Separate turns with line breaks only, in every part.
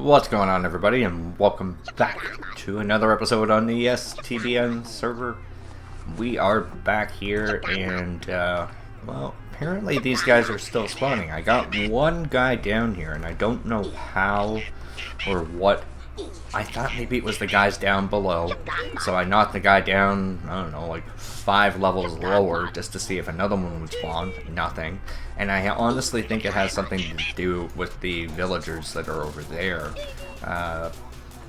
What's going on, everybody, and welcome back to another episode on the STBN server. We are back here, and, well, apparently these guys are still spawning. I got one guy down here, and I don't know how or what. I thought maybe it was the guys down below, so I knocked the guy down, I don't know, like 5 levels lower just to see if another one would spawn. Nothing. And I honestly think it has something to do with the villagers that are over there.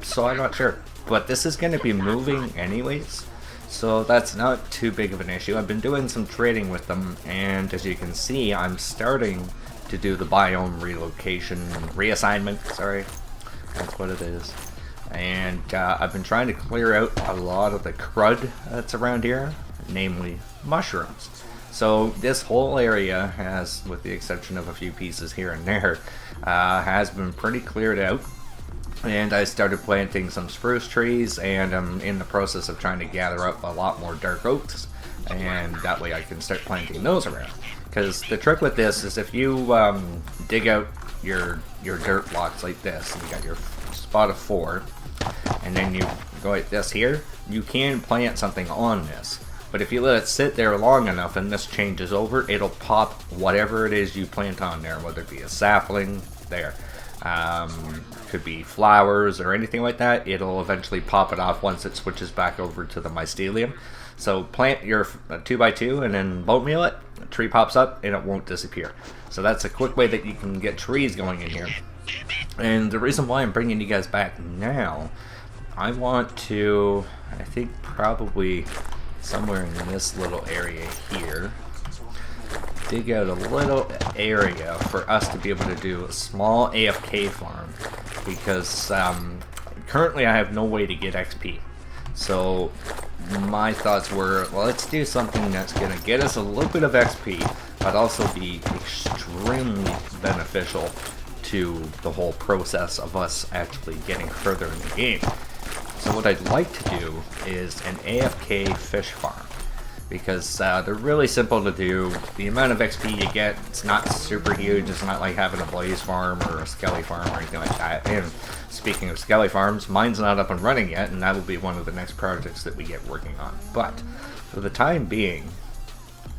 So I'm not sure. But this is going to be moving anyways, so that's not too big of an issue. I've been doing some trading with them, and as you can see, I'm starting to do the biome reassignment, sorry. That's what it is. And I've been trying to clear out a lot of the crud that's around here, namely mushrooms. So this whole area has, with the exception of a few pieces here and there, has been pretty cleared out. And I started planting some spruce trees, and I'm in the process of trying to gather up a lot more dark oaks, and that way I can start planting those around. Because the trick with this is if you dig out your dirt blocks like this, and you got your spot of 4, and then you go like this here, you can plant something on this. But if you let it sit there long enough and this changes over, it'll pop whatever it is you plant on there, whether it be a sapling, there. Could be flowers or anything like that. It'll eventually pop it off once it switches back over to the mycelium. So plant your 2x2 and then bone meal it, a tree pops up and it won't disappear. So that's a quick way that you can get trees going in here. And the reason why I'm bringing you guys back now, I want to, I think probably somewhere in this little area here, dig out a little area for us to be able to do a small AFK farm, because currently I have no way to get XP. So my thoughts were, well, let's do something that's going to get us a little bit of XP, but also be extremely beneficial to the whole process of us actually getting further in the game. So what I'd like to do is an AFK fish farm, because they're really simple to do. The amount of XP you get, it's not super huge. It's not like having a blaze farm or a skelly farm or anything like that. And speaking of skelly farms, mine's not up and running yet, and that will be one of the next projects that we get working on. But for the time being,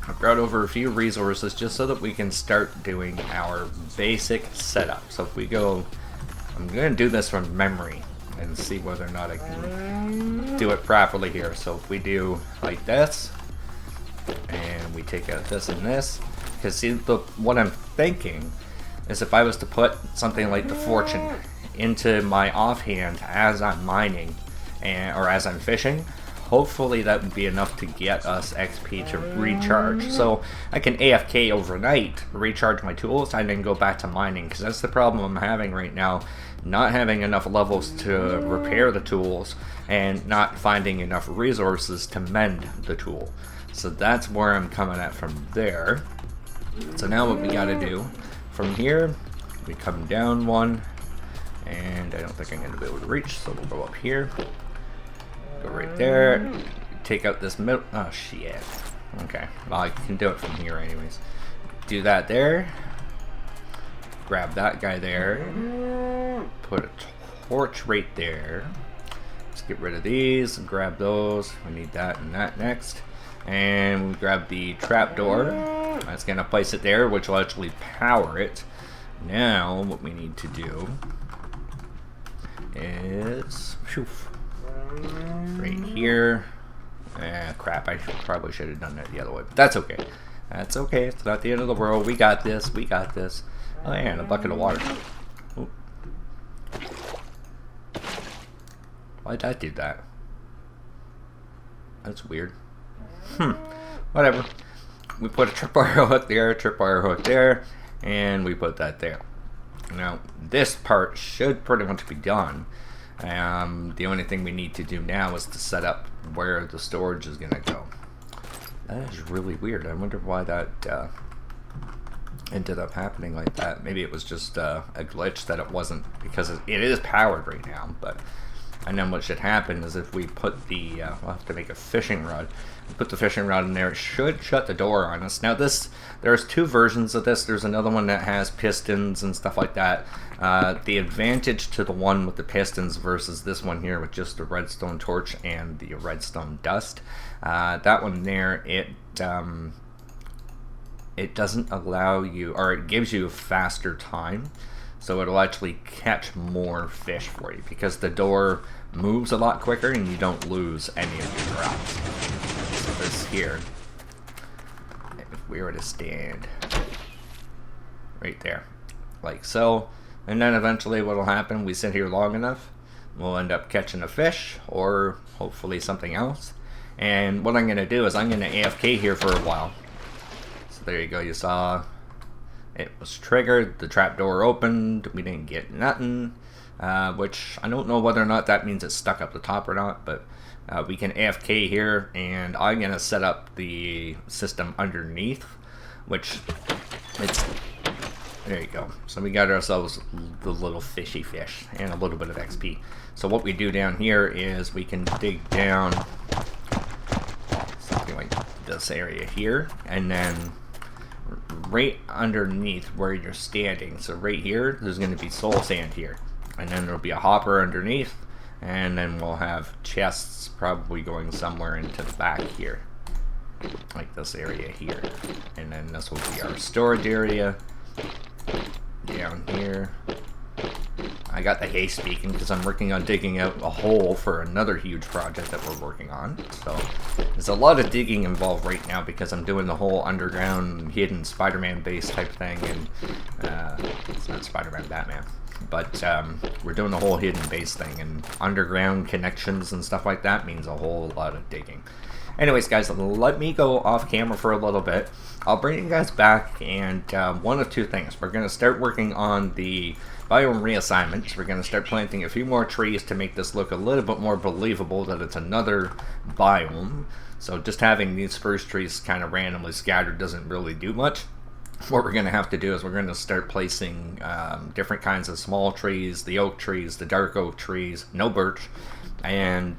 I've brought over a few resources just so that we can start doing our basic setup. So if we go, I'm going to do this from memory and see whether or not I can do it properly here. So if we do like this, and we take out this and this, because see, what I'm thinking is if I was to put something like the fortune into my offhand as I'm mining or as I'm fishing, hopefully that would be enough to get us XP to recharge. So I can AFK overnight, recharge my tools, and then go back to mining, because that's the problem I'm having right now. Not having enough levels to repair the tools, and not finding enough resources to mend the tool. So that's where I'm coming at from there. So now what we gotta do, from here, we come down one, and I don't think I'm gonna be able to reach, so we'll go up here. Go right there, take out this middle, oh shit. Okay, well I can do it from here anyways. Do that there, grab that guy there, put a torch right there. Let's get rid of these and grab those. We need that and that next. And we grab the trapdoor. That's gonna place it there, which will actually power it. Now what we need to do is right here. Crap, I probably should have done that the other way, but that's okay. That's okay, it's not the end of the world. We got this, we got this. Oh yeah, and a bucket of water. Oop. Why'd I do that? That's weird. Whatever. We put a tripwire hook there, tripwire hook there, and we put that there. Now, this part should pretty much be done. The only thing we need to do now is to set up where the storage is going to go. That is really weird. I wonder why that ended up happening like that. Maybe it was just a glitch that it wasn't, because it is powered right now, but And then what should happen is if we put the, we'll have to make a fishing rod. Put the fishing rod in there, it should shut the door on us. Now there's two versions of this. There's another one that has pistons and stuff like that. The advantage to the one with the pistons versus this one here with just the redstone torch and the redstone dust, that one there, it doesn't allow you, or it gives you a faster time, so it'll actually catch more fish for you because the door moves a lot quicker and you don't lose any of your drops. So this here, if we were to stand right there, like so, and then eventually what'll happen, we sit here long enough, we'll end up catching a fish or hopefully something else. And what I'm going to do is I'm going to AFK here for a while. So there you go, you saw it was triggered, the trapdoor opened, we didn't get nothing, which I don't know whether or not that means it's stuck up the top or not, but we can AFK here, and I'm going to set up the system underneath, which it's, there you go. So we got ourselves the little fishy fish and a little bit of XP. So what we do down here is we can dig down something like this area here, and then right underneath where you're standing, so right here, there's going to be soul sand here, and then there'll be a hopper underneath, and then we'll have chests probably going somewhere into the back here, like this area here, and then this will be our storage area down here. I got the hay speaking because I'm working on digging out a hole for another huge project that we're working on. So there's a lot of digging involved right now because I'm doing the whole underground hidden Spider-Man base type thing, and it's not Spider-Man, Batman. But we're doing the whole hidden base thing, and underground connections and stuff like that means a whole lot of digging. Anyways, guys, let me go off camera for a little bit. I'll bring you guys back, and one of two things. We're going to start working on the biome reassignments. We're going to start planting a few more trees to make this look a little bit more believable that it's another biome. So just having these spruce trees kind of randomly scattered doesn't really do much. What we're going to have to do is we're going to start placing different kinds of small trees, the oak trees, the dark oak trees, no birch, and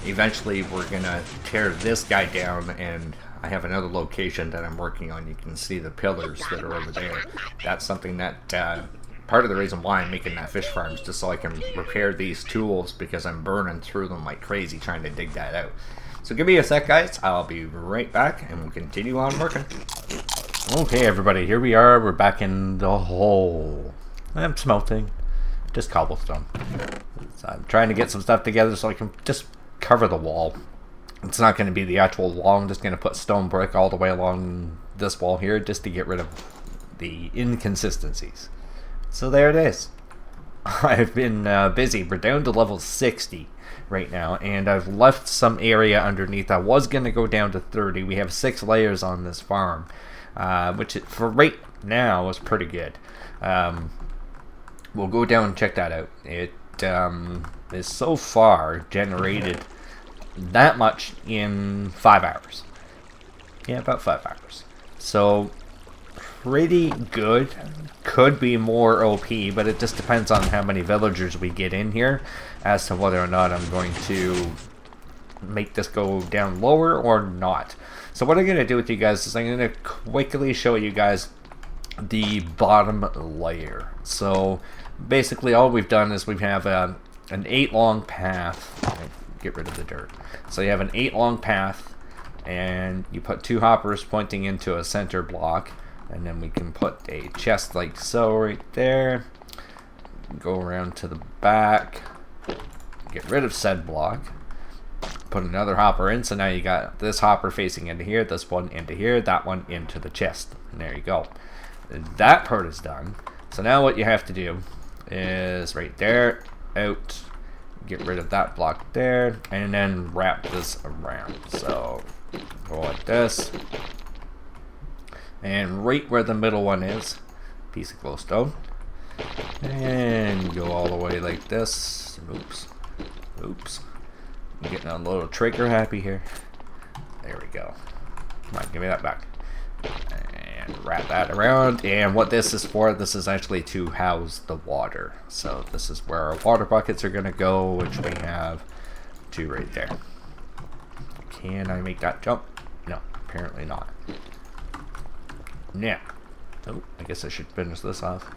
eventually we're going to tear this guy down, and I have another location that I'm working on. You can see the pillars that are over there. That's something that, part of the reason why I'm making that fish farm is just so I can repair these tools, because I'm burning through them like crazy trying to dig that out. So give me a sec, guys. I'll be right back, and we'll continue on working. Okay, everybody, here we are. We're back in the hole. I'm smelting. Just cobblestone. So I'm trying to get some stuff together so I can just cover the wall. It's not going to be the actual wall. I'm just going to put stone brick all the way along this wall here just to get rid of the inconsistencies. So there it is. I've been busy. We're down to level 60 right now, and I've left some area underneath. I was going to go down to 30. We have 6 layers on this farm, which for right now is pretty good. We'll go down and check that out. It is so far generated that much in 5 hours. Yeah, about 5 hours. So pretty good. Could be more OP, but it just depends on how many villagers we get in here as to whether or not I'm going to make this go down lower or not. So what I'm going to do with you guys is I'm going to quickly show you guys the bottom layer. So basically all we've done is we have an 8 long path. Get rid of the dirt. So you have an 8 long path, and you put 2 hoppers pointing into a center block, and then we can put a chest like so right there. Go around to the back, get rid of said block, put another hopper in, so now you got this hopper facing into here, this one into here, that one into the chest, and there you go. That part is done. So now what you have to do is right there, out, get rid of that block there, and then wrap this around. So go like this, and right where the middle one is, piece of glowstone, and go all the way like this. Oops, I'm getting a little trigger happy here. There we go. Come on, give me that back. And wrap that around. And what this is for, this is actually to house the water. So this is where our water buckets are going to go, which we have 2 right there. Can I make that jump? No, apparently not. Now, oh, I guess I should finish this off.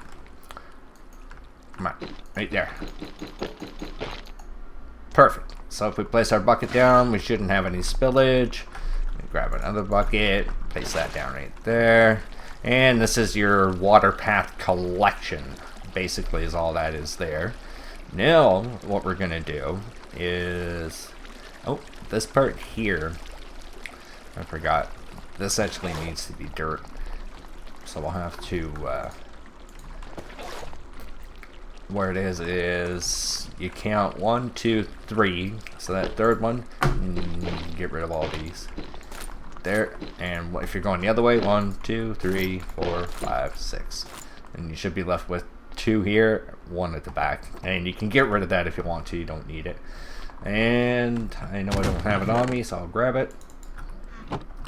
Come on, right there. Perfect. So if we place our bucket down, we shouldn't have any spillage. Grab another bucket, place that down right there. And this is your water path collection. Basically is all that is there. Now, what we're gonna do is, oh, this part here, I forgot. This actually needs to be dirt. So we'll have to, where it is you count 1, 2, 3. So that third one, get rid of all these. There, and if you're going the other way, 1, 2, 3, 4, 5, 6. And you should be left with 2 here, 1 at the back. And you can get rid of that if you want to, you don't need it. And I know I don't have it on me, so I'll grab it.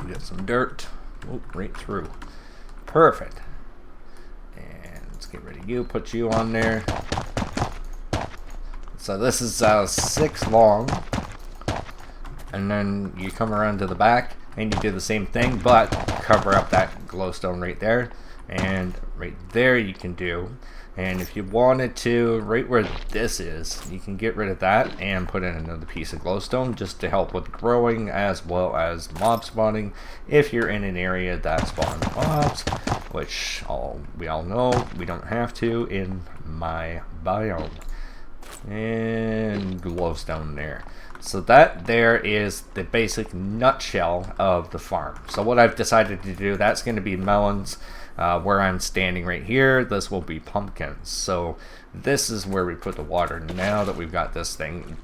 Get some dirt. Oh, right through. Perfect. And let's get rid of you, put you on there. So this is 6 long. And then you come around to the back and you do the same thing, but cover up that glowstone right there. And right there you can do. And if you wanted to, right where this is, you can get rid of that and put in another piece of glowstone just to help with growing as well as mob spawning. If you're in an area that spawns mobs, which we all know we don't have to in my biome. And glowstone there. So that there is the basic nutshell of the farm. So what I've decided to do, that's going to be melons. Where I'm standing right here, this will be pumpkins. So this is where we put the water. Now that we've got this thing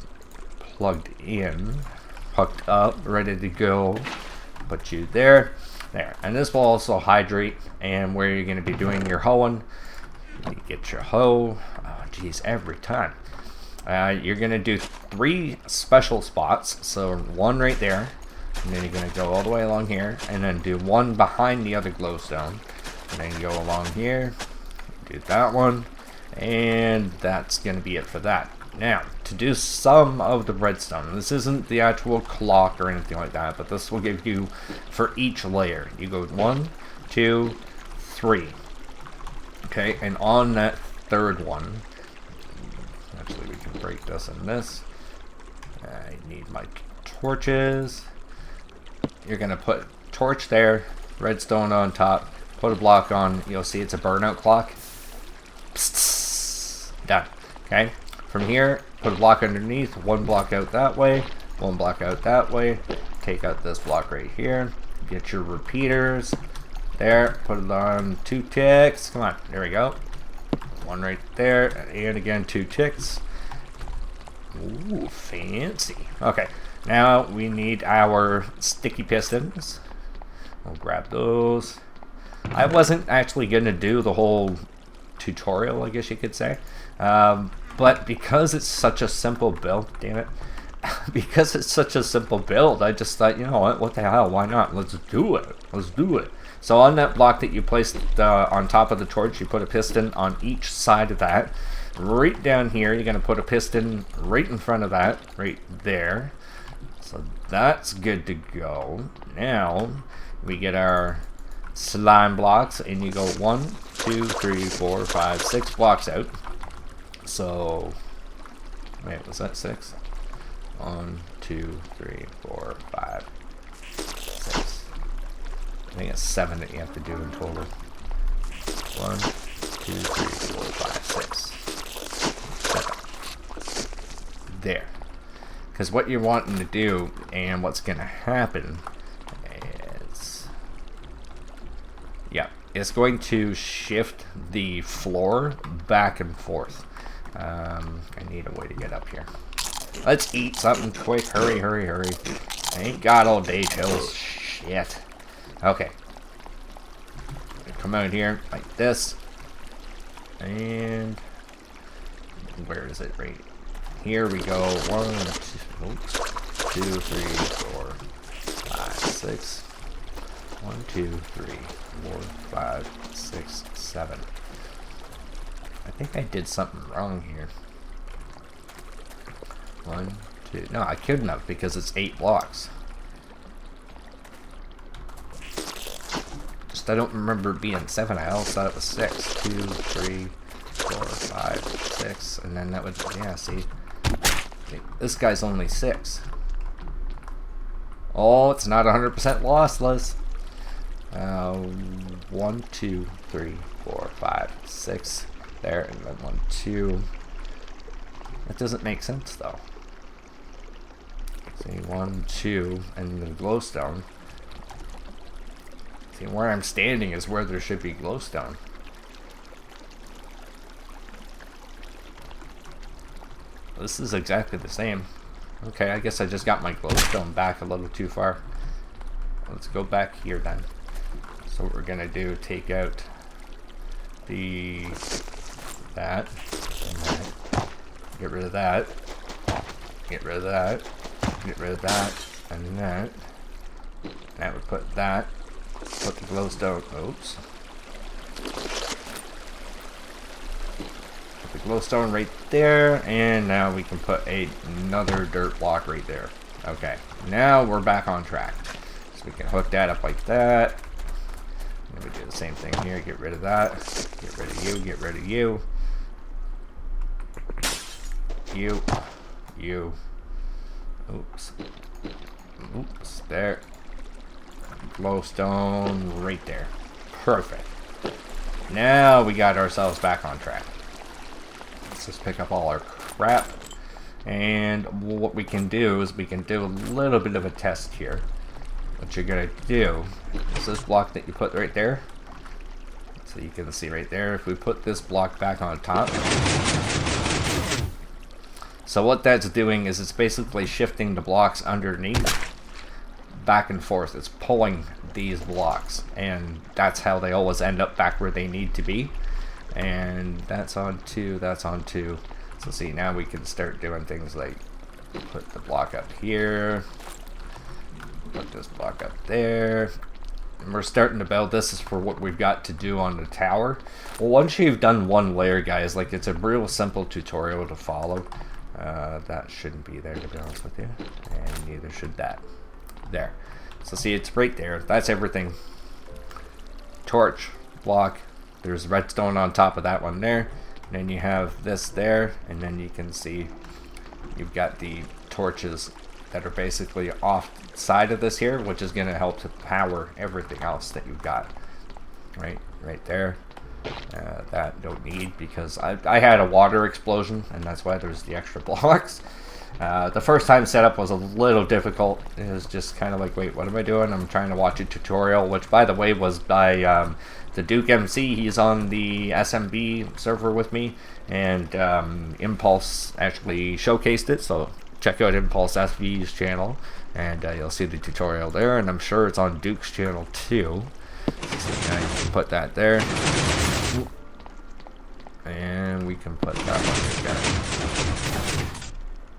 plugged in, hooked up, ready to go, put you there. And this will also hydrate. And where you're going to be doing your hoeing, you get your hoe. Oh geez, every time. You're going to do 3 special spots. So 1 right there. And then you're going to go all the way along here. And then do 1 behind the other glowstone. And then go along here. Do that one. And that's going to be it for that. Now, to do some of the redstone. This isn't the actual clock or anything like that. But this will give you for each layer. You go 1, 2, 3. Okay, and on that third one. Actually, we can break this and this. I need my torches. You're going to put torch there, redstone on top, put a block on. You'll see it's a burnout clock. Psst, done. Okay. From here, put a block underneath, 1 block out that way, 1 block out that way. Take out this block right here. Get your repeaters. There. Put it on 2 ticks. Come on. There we go. 1 right there, and again 2 ticks. Ooh, fancy. Okay, now we need our sticky pistons. We'll grab those. I wasn't actually going to do the whole tutorial, I guess you could say. But because it's such a simple build, damn it. Because it's such a simple build, I just thought, you know what the hell, why not? Let's do it. Let's do it. So on that block that you placed on top of the torch, you put a piston on each side of that. Right down here, you're going to put a piston right in front of that, right there. So that's good to go. Now, we get our slime blocks, and you go 1, 2, 3, 4, 5, 6 blocks out. So, wait, was that 6? 1, 2, 3, 4, 5, 6. I think it's 7 that you have to do in total. 1, 2, 3, 4, 5, 6, 7. There. Because what you're wanting to do, and what's going to happen is, yeah, it's going to shift the floor back and forth. I need a way to get up here. Let's eat something quick. Hurry, hurry, hurry. I ain't got all day till shit. Okay. Come out here like this. And where is it? Right here we go. 1, 2, 3, 4, 5, 6. 1, 2, 3, 4, 5, 6, 7. I think I did something wrong here. 1, 2. No, I couldn't have because it's 8 blocks. Just I don't remember it being 7. I always thought it was 6. 2, 3, 4, 5, 6. And then that would, yeah, see. This guy's only 6. Oh, it's not 100% lossless. 1, 2, 3, 4, 5, 6. There, and then 1, 2. That doesn't make sense though. See, 1, 2, and the glowstone. See, where I'm standing is where there should be glowstone. This is exactly the same. Okay, I guess I just got my glowstone back a little too far. Let's go back here then. So what we're gonna do, take out that, and that, get rid of that, get rid of that, get rid of that, and that. That would put that, put the glowstone, oops. Put the glowstone right there, and now we can put another dirt block right there. Okay, now we're back on track. So we can hook that up like that. And we do the same thing here, get rid of that, get rid of you, get rid of you. You. Oops. Oops, there. Glowstone right there. Perfect. Now we got ourselves back on track. Let's just pick up all our crap. And what we can do is we can do a little bit of a test here. What you're gonna do is this block that you put right there. So you can see right there, if we put this block back on top. So what that's doing is it's basically shifting the blocks underneath back and forth. It's pulling these blocks, and that's how they always end up back where they need to be. And that's on 2, that's on 2. So see, now we can start doing things like put the block up here, put this block up there. And we're starting to build. This is for what we've got to do on the tower. Well, once you've done one layer, guys, like it's a real simple tutorial to follow. That shouldn't be there, to be honest with you, and neither should that. There. So see, it's right there. That's everything. Torch, block. There's redstone on top of that one there. And then you have this there, and then you can see you've got the torches that are basically off side of this here, which is going to help to power everything else that you've got. Right there. That don't need, because I had a water explosion, and that's why there's the extra blocks. The first time setup was a little difficult. It was just kind of like, wait, what am I doing? I'm trying to watch a tutorial, which by the way was by the Duke MC. He's on the SMP server with me, and Impulse actually showcased it, so check out Impulse SV's channel, and you'll see the tutorial there, and I'm sure it's on Duke's channel too. So now you can put that there. And we can put that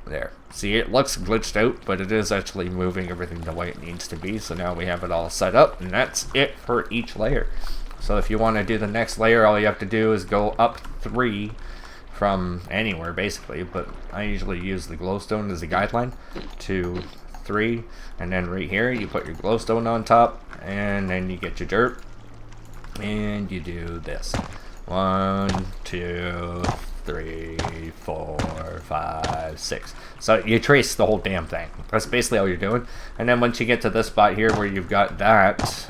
one there. See, it looks glitched out, but it is actually moving everything the way it needs to be. So now we have it all set up, and that's it for each layer. So if you want to do the next layer, all you have to do is go up 3 from anywhere, basically. But I usually use the glowstone as a guideline. 2, 3, and then right here you put your glowstone on top, and then you get your dirt, and you do this. 1, 2, 3, 4, 5, 6. So you trace the whole damn thing. That's basically all you're doing. And then once you get to this spot here where you've got that,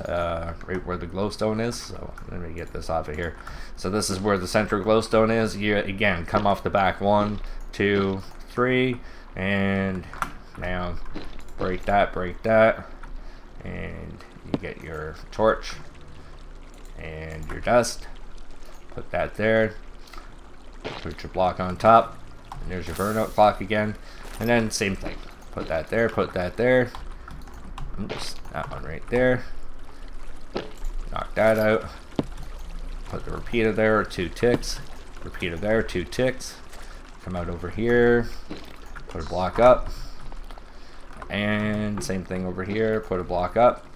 right where the glowstone is. So let me get this off of here. So this is where the central glowstone is. You again come off the back. 1, 2, 3, and now break that, and you get your torch and your dust. Put that there. Put your block on top. And there's your burnout clock again. And then same thing. Put that there, put that there. Oops, that one right there. Knock that out. Put the repeater there, 2 ticks. Repeater there, 2 ticks. Come out over here. Put a block up. And same thing over here. Put a block up.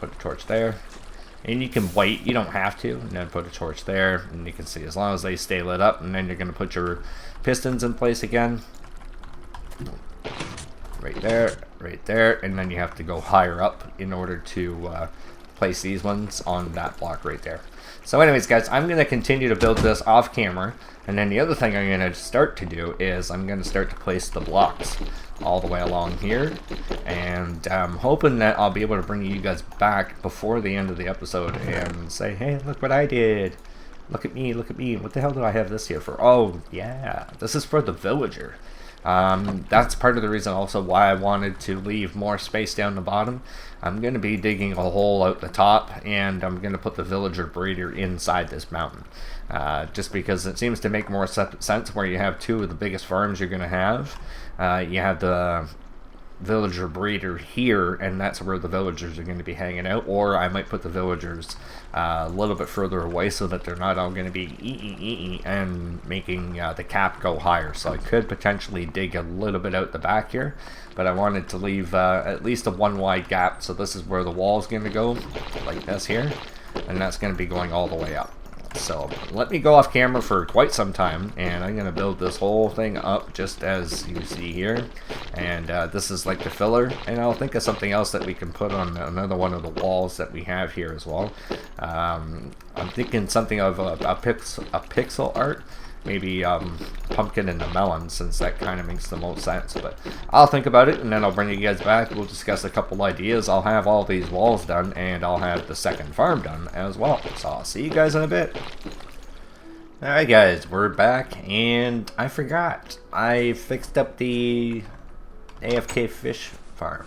put a torch there. And you can wait, you don't have to, and then put a torch there, and you can see as long as they stay lit up, and then you're going to put your pistons in place again. Right there, and then you have to go higher up in order to place these ones on that block right there. So anyways, guys, I'm going to continue to build this off camera, and then the other thing I'm going to start to do is I'm going to start to place the blocks all the way along here, and I'm hoping that I'll be able to bring you guys back before the end of the episode and say, hey, look what I did. Look at me, what the hell do I have this here for? Oh yeah, this is for the villager. That's part of the reason also why I wanted to leave more space down the bottom. I'm going to be digging a hole out the top, and I'm going to put the villager breeder inside this mountain. Just because it seems to make more sense where you have two of the biggest farms you're going to have. You have the villager breeder here, and that's where the villagers are going to be hanging out, or I might put the villagers a little bit further away so that they're not all going to be and making the cap go higher. So I could potentially dig a little bit out the back here, but I wanted to leave at least a one wide gap. So this is where the wall is going to go, like this here, and that's going to be going all the way up. So let me go off camera for quite some time, and I'm going to build this whole thing up just as you see here. And this is like the filler, and I'll think of something else that we can put on another one of the walls that we have here as well. I'm thinking something of a pixel art. Maybe pumpkin and the melon, since that kind of makes the most sense. But I'll think about it, and then I'll bring you guys back. We'll discuss a couple ideas. I'll have all these walls done, and I'll have the second farm done as well. So I'll see you guys in a bit. Alright guys, we're back, and I forgot. I fixed up the AFK fish farm.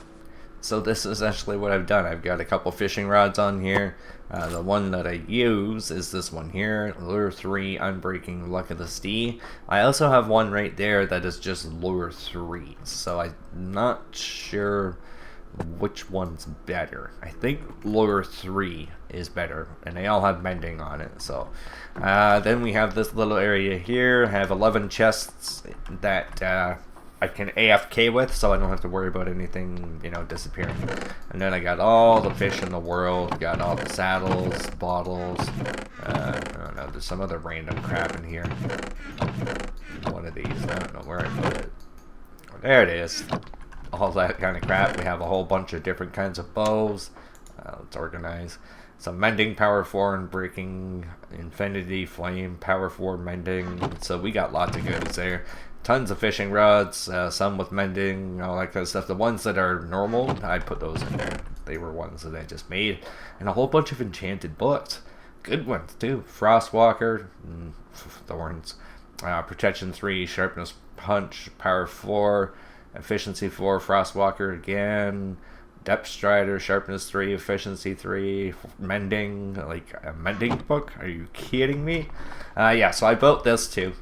So this is actually what I've done. I've got a couple fishing rods on here. The one that I use is this one here, Lure 3 Unbreaking Luck of the Stee. I also have one right there that is just Lure 3. So I'm not sure which one's better. I think Lure 3 is better, and they all have mending on it. So then we have this little area here. I have 11 chests that I can AFK with, so I don't have to worry about anything, you know, disappearing. And then I got all the fish in the world, got all the saddles, bottles, I don't know, there's some other random crap in here. One of these, I don't know where I put it. Oh, there it is. All that kind of crap. We have a whole bunch of different kinds of bows. Let's organize. Some mending, power 4, and breaking, infinity, flame, power 4, mending. So we got lots of goodies there. Tons of fishing rods, some with mending, all that kind of stuff. The ones that are normal, I put those in there. They were ones that I just made. And a whole bunch of enchanted books. Good ones, too. Frostwalker, Thorns, Protection 3, Sharpness Punch, Power 4, Efficiency 4, Frostwalker again, Depth Strider, Sharpness 3, Efficiency 3, Mending, like a mending book? Are you kidding me? Yeah, so I built this too.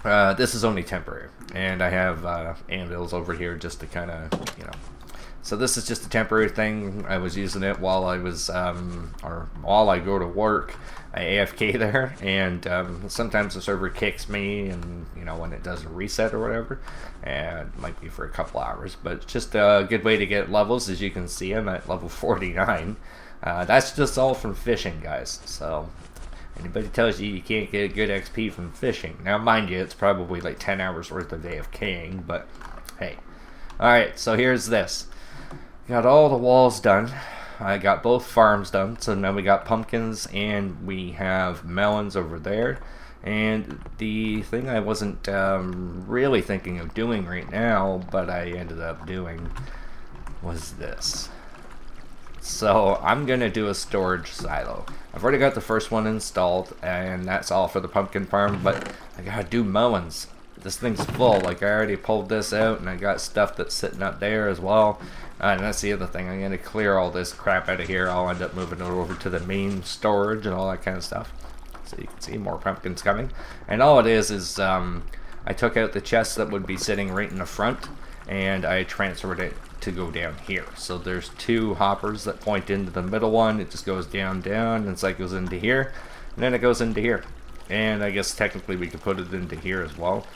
This is only temporary, and I have anvils over here just to kind of, you know. So this is just a temporary thing. I was using it while I was, or while I go to work. I AFK there, and sometimes the server kicks me, and you know, when it does a reset or whatever, and it might be for a couple hours, but it's just a good way to get levels. As you can see, I'm at level 49. That's just all from fishing, guys. So anybody tells you you can't get good XP from fishing, now mind you, it's probably like 10 hours worth of AFKing, but hey. Alright, so here's this. Got all the walls done. I got both farms done, so now we got pumpkins and we have melons over there. And the thing I wasn't really thinking of doing right now, but I ended up doing, was this. So I'm gonna do a storage silo. I've already got the first one installed, and that's all for the pumpkin farm, but I gotta do melons. This thing's full. Like, I already pulled this out, and I got stuff that's sitting up there as well. And that's the other thing. I'm going to clear all this crap out of here. I'll end up moving it over to the main storage and all that kind of stuff. So you can see more pumpkins coming. And all it is I took out the chest that would be sitting right in the front, and I transferred it to go down here. So there's two hoppers that point into the middle one. It just goes down, and it's like goes into here, and then it goes into here. And I guess technically we could put it into here as well.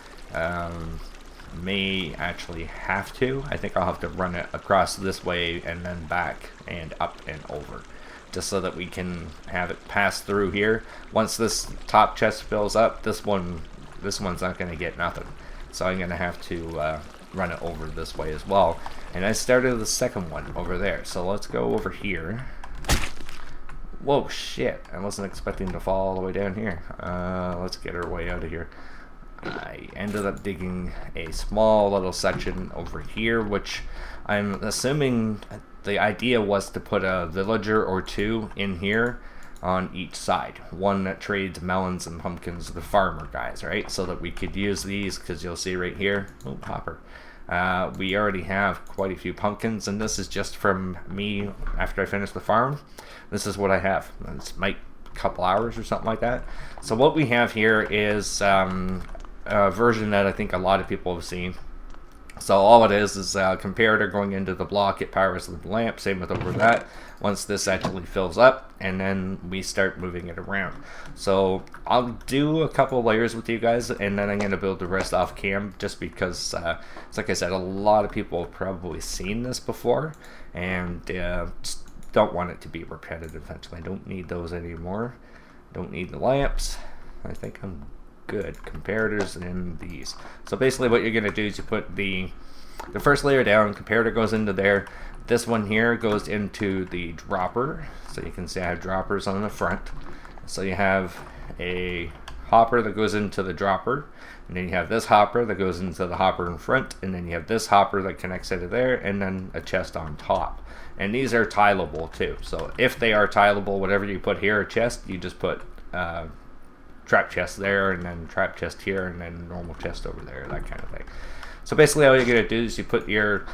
may actually have to. I think I'll have to run it across this way and then back and up and over, just so that we can have it pass through here. Once this top chest fills up, this one's not going to get nothing. So I'm going to have to run it over this way as well. And I started the second one over there. So let's go over here. Whoa, shit. I wasn't expecting to fall all the way down here. Let's get our way out of here. I ended up digging a small little section over here, which I'm assuming the idea was to put a villager or two in here on each side. One that trades melons and pumpkins, the farmer guys, right? So that we could use these, because you'll see right here, oh, hopper. We already have quite a few pumpkins, and this is just from me after I finish the farm. This is what I have. It's might a couple hours or something like that. So what we have here is a version that I think a lot of people have seen. So all it is a comparator going into the block. It powers the lamp. Same with over that. Once this actually fills up, and then we start moving it around. So I'll do a couple layers with you guys, and then I'm going to build the rest off cam, just because, like I said, a lot of people have probably seen this before, and just don't want it to be repetitive. Eventually, I don't need those anymore. Don't need the lamps. I think I'm good. Comparators and these. So basically what you're going to do is you put the first layer down, comparator goes into there. This one here goes into the dropper. So you can see I have droppers on the front. So you have a hopper that goes into the dropper, and then you have this hopper that goes into the hopper in front, and then you have this hopper that connects into there, and then a chest on top. And these are tileable too. So if they are tileable, whatever you put here, a chest, you just put trap chest there, and then trap chest here, and then normal chest over there, that kind of thing. So basically all you're going to do is you put your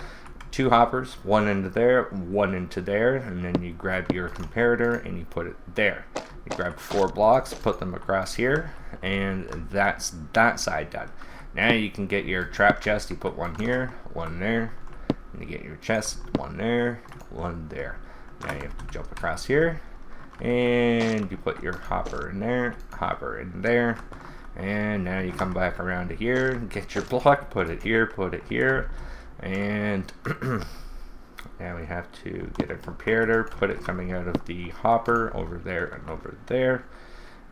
two hoppers, one into there, one into there, and then you grab your comparator and you put it there. You grab 4 blocks, put them across here, and that's that side done. Now you can get your trap chest. You put one here, one there, and you get your chest, one there, one there. Now you have to jump across here, and you put your hopper in there, hopper in there, and now you come back around to here, get your block, put it here, and now we have to get a comparator, put it coming out of the hopper over there and over there,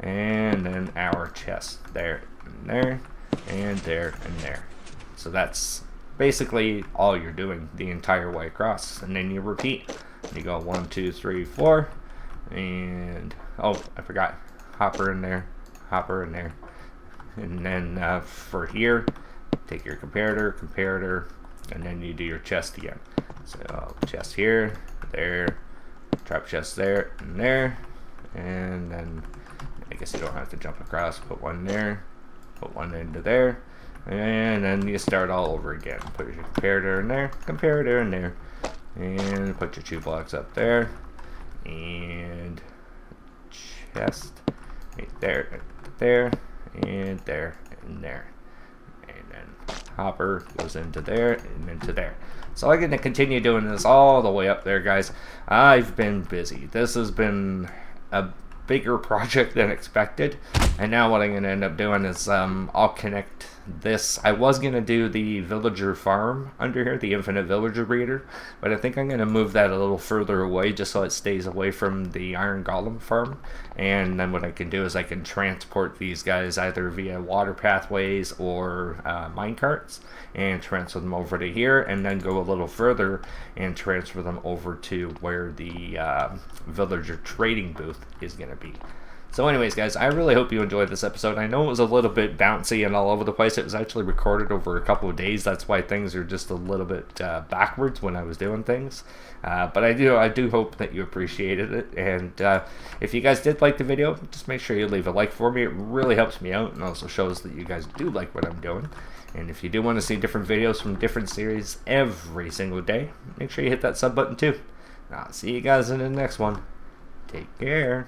and then our chest there and there and there and there. So that's basically all you're doing the entire way across, and then you repeat. You go 1 2 3 4, and oh, I forgot, hopper in there, and then for here, take your comparator, and then you do your chest again. So chest here, there, trap chest there, and then I guess you don't have to jump across. Put one there, put one into there, and then you start all over again. Put your comparator in there, and put your 2 blocks up there, and chest right there, and there, and there. And then hopper goes into there and into there. So I'm going to continue doing this all the way up there, guys. I've been busy. This has been a bigger project than expected, and now what I'm going to end up doing is I'll connect this. I was going to do the villager farm under here, the infinite villager breeder, but I think I'm going to move that a little further away just so it stays away from the iron golem farm. And then what I can do is I can transport these guys either via water pathways or minecarts, and transfer them over to here, and then go a little further and transfer them over to where the villager trading booth is going to be. So anyways, guys, I really hope you enjoyed this episode. I know it was a little bit bouncy and all over the place. It was actually recorded over a couple of days. That's why things are just a little bit backwards when I was doing things. But I do hope that you appreciated it. And if you guys did like the video, just make sure you leave a like for me. It really helps me out and also shows that you guys do like what I'm doing. And if you do want to see different videos from different series every single day, make sure you hit that sub button too. I'll see you guys in the next one. Take care.